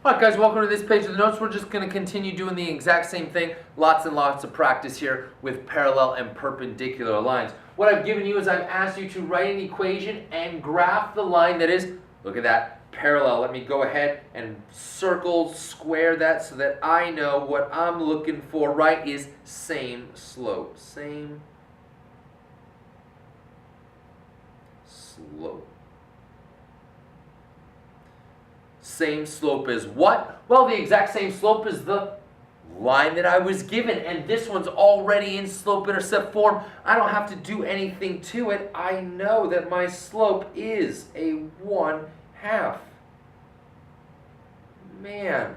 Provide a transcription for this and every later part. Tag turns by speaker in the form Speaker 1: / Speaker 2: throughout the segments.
Speaker 1: Alright guys, welcome to this page of the notes. We're just going to continue doing the exact same thing. Lots and lots of practice here with parallel and perpendicular lines. What I've given you is I've asked you to write an equation and graph the line that is, look at that, parallel. Let me go ahead and circle, square that so that I know what I'm looking for, right, is same slope. Same slope. Same slope as what? Well, the exact same slope as the line that I was given, and this one's already in slope-intercept form. I don't have to do anything to it. I know that my slope is a 1/2. Man,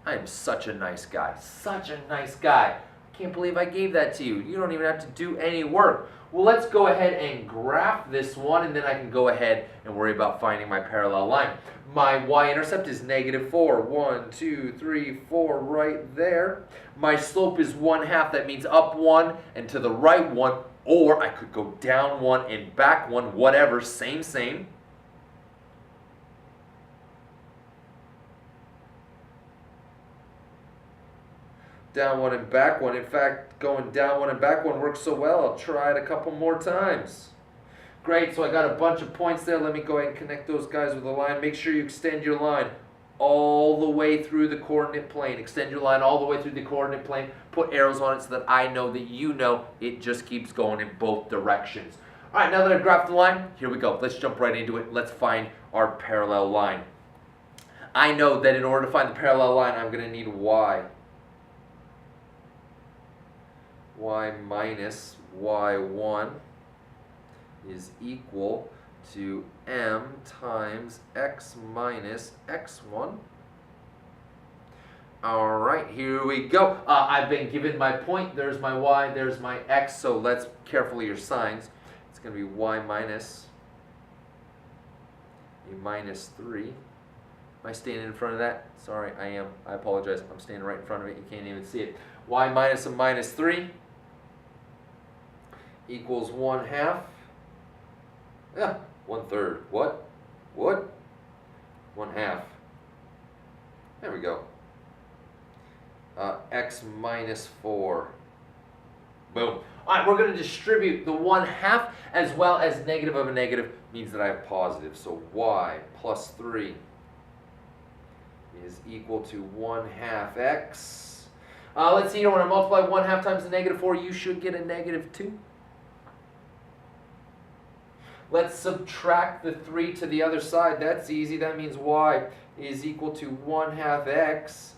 Speaker 1: I am such a nice guy. Such a nice guy. Can't believe I gave that to you. You don't even have to do any work. Well, let's go ahead and graph this one, and then I can go ahead and worry about finding my parallel line. My y-intercept is -4. 1, 2, 3, 4 right there. My slope is 1/2. That means up 1 and to the right 1, or I could go down 1 and back 1, whatever, same. Down 1 and back 1. In fact, going down 1 and back 1 works so well, I'll try it a couple more times. Great, so I got a bunch of points there. Let me go ahead and connect those guys with a line. Make sure you extend your line all the way through the coordinate plane. Extend your line all the way through the coordinate plane. Put arrows on it so that I know that you know it just keeps going in both directions. All right, now that I've graphed the line, here we go. Let's jump right into it. Let's find our parallel line. I know that in order to find the parallel line, I'm going to need y. Y minus y1 is equal to m times x minus x1. All right, here we go. I've been given my point. There's my y, there's my x, so let's carefully your signs. It's going to be y minus a -3. Am I standing in front of that? Sorry, I am. I apologize. I'm standing right in front of it. You can't even see it. Y minus a -3 equals 1/2. Yeah, 1/3. What? 1/2. There we go. X minus 4. Boom. All right, we're going to distribute the 1/2 as well as negative of a negative means that I have positive. So y plus 3 is equal to 1/2 x. Let's see here. When I multiply 1/2 times the -4, you should get a -2. Let's subtract the 3 to the other side. That's easy. That means y is equal to 1/2 x.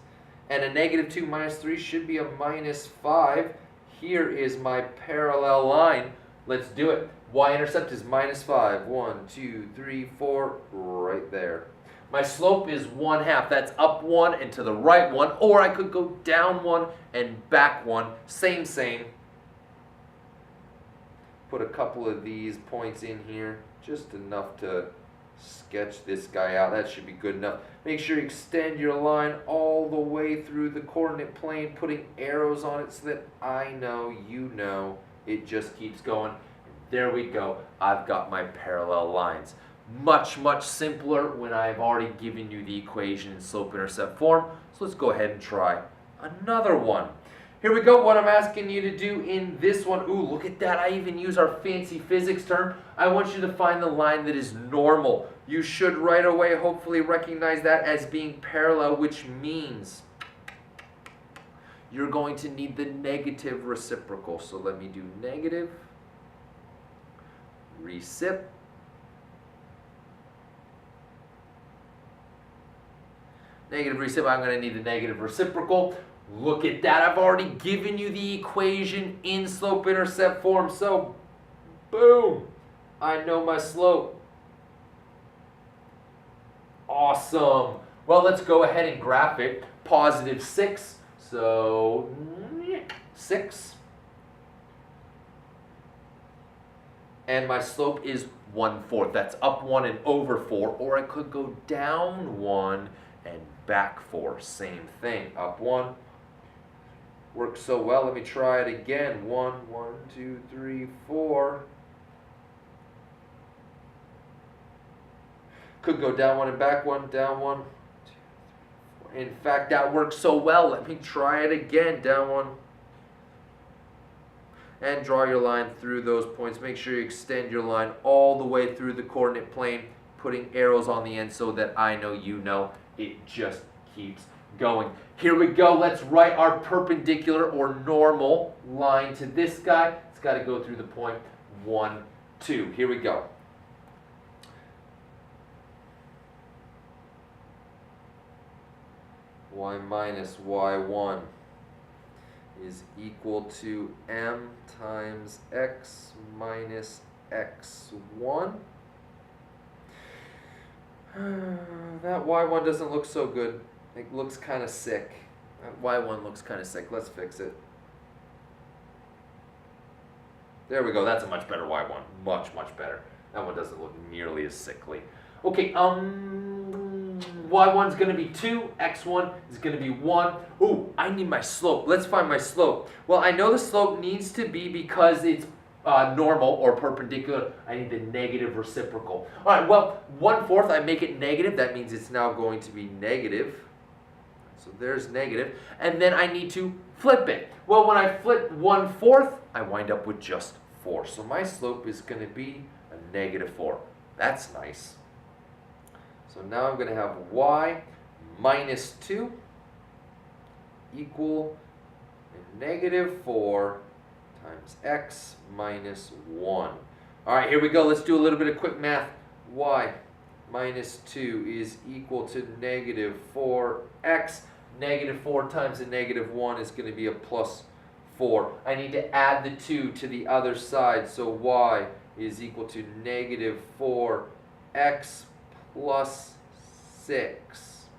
Speaker 1: And a -2 minus 3 should be a -5. Here is my parallel line. Let's do it. Y-intercept is -5. 1, 2, 3, 4, right there. My slope is 1/2. That's up 1 and to the right 1. Or I could go down 1 and back 1. Same. Put a couple of these points in here, just enough to sketch this guy out. That should be good enough. Make sure you extend your line all the way through the coordinate plane, putting arrows on it so that I know, you know, it just keeps going. There we go. I've got my parallel lines. Much simpler when I've already given you the equation in slope-intercept form. So let's go ahead and try another one. Here we go. What I'm asking you to do in this one, ooh, look at that. I even use our fancy physics term. I want you to find the line that is normal. You should right away hopefully recognize that as being parallel, which means you're going to need the negative reciprocal. So let me do negative recip. Negative recip, I'm going to need the negative reciprocal. Look at that. I've already given you the equation in slope-intercept form. So, boom. I know my slope. Awesome. Well, let's go ahead and graph it. +6. So, 6. And my slope is 1/4. That's up 1 and over 4. Or I could go down 1 and back 4. Same thing. Up 1. Works so well. Let me try it again. 1, 2, 3, 4. Could go down 1 and back 1, down 1, 2, In fact, that works so well. Let me try it again. Down one. And draw your line through those points. Make sure you extend your line all the way through the coordinate plane, putting arrows on the end so that I know you know. It just keeps going. Here we go. Let's write our perpendicular or normal line to this guy. It's got to go through the point 1, 2. Here we go. Y minus y1 is equal to m times x minus x1. That y1 doesn't look so good. It looks kind of sick. That y1 looks kind of sick. Let's fix it. There we go. That's a much better y1. Much, much better. That one doesn't look nearly as sickly. Okay, y1 is going to be 2, x1 is going to be 1. Ooh, I need my slope. Let's find my slope. Well, I know the slope needs to be, because it's normal or perpendicular, I need the negative reciprocal. All right, well, 1/4, I make it negative. That means it's now going to be negative. So there's negative. And then I need to flip it. Well, when I flip 1/4, I wind up with just 4. So my slope is going to be a -4. That's nice. So now I'm going to have y minus 2 equal -4 times x minus 1. All right, here we go. Let's do a little bit of quick math. Y minus 2 is equal to -4x. -4 times a -1 is going to be a +4. I need to add the 2 to the other side. So y is equal to -4x plus 6.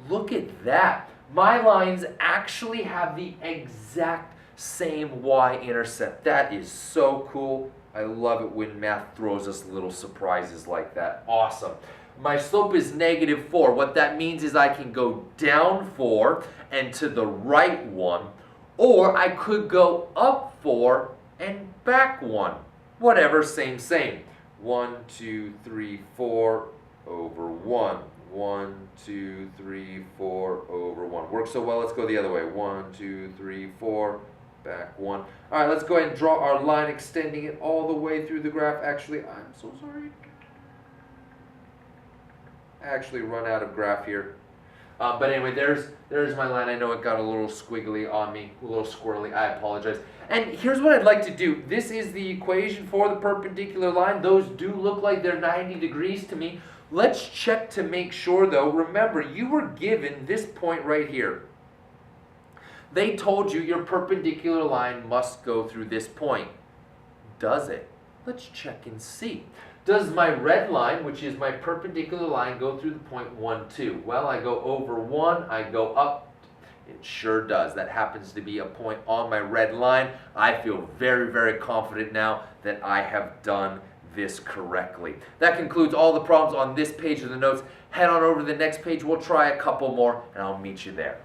Speaker 1: Look at that. My lines actually have the exact same y-intercept. That is so cool. I love it when math throws us little surprises like that. Awesome. My slope is -4. What that means is I can go down 4 and to the right 1, or I could go up 4 and back 1. Whatever, same. 1, 2, 3, 4 over 1. 1, 2, 3, 4 over 1. Works so well, let's go the other way. 1, 2, 3, 4, back 1. All right, let's go ahead and draw our line, extending it all the way through the graph. Actually, I'm so sorry. I actually run out of graph here. But anyway, there's my line. I know it got a little squiggly on me, a little squirrely. I apologize. And here's what I'd like to do. This is the equation for the perpendicular line. Those do look like they're 90 degrees to me. Let's check to make sure, though. Remember, you were given this point right here. They told you your perpendicular line must go through this point. Does it? Let's check and see. Does my red line, which is my perpendicular line, go through the point 1, 2? Well, I go over 1, I go up. It sure does. That happens to be a point on my red line. I feel very, very confident now that I have done this correctly. That concludes all the problems on this page of the notes. Head on over to the next page. We'll try a couple more, and I'll meet you there.